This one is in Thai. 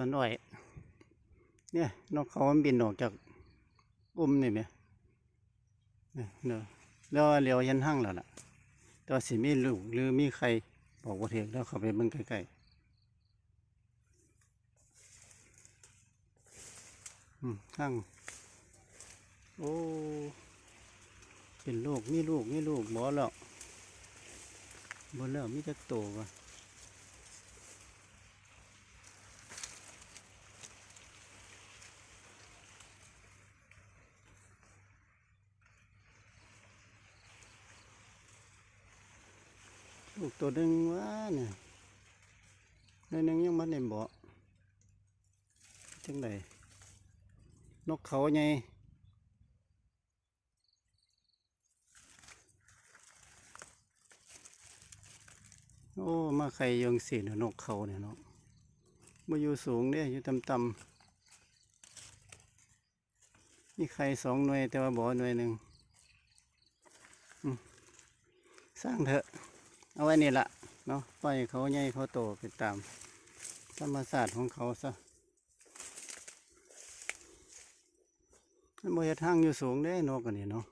วนอ้อยเนี่ยนกเขามันบินออกจากนี่ไหมเนี่ยเนอะแล้วเลี้ยวยันห้างแล้วล่ะแต่ว่าสิมีลูกหรือมีใครบอกว่าเถียงแล้วเขาไปเบิ่งใกล้ๆห้างโอ้เป็นลูกมีลูกบ่แล้วมีจักโตวะลูกตัวหนึ่งวะเนี่ยในหนึ่งยังมันในบ่จังไดนกเขาไงโอ้มาใครยังสีนกเขาเนี่ยเนาะมาอยู่สูงเนี่ยอยู่ต่ำๆมีใคร2 หน่วยแต่ว่าบ่อหน่วยหนึ่งสร้างเถอะเอาไว้นี่ละเนาะปล่อยเขาใหญ่เขาโตไปตามธรรมชาติของเขาซะมันบ่เฮ็ดทางอยู่สูงเด้นกอันนี้เนาะ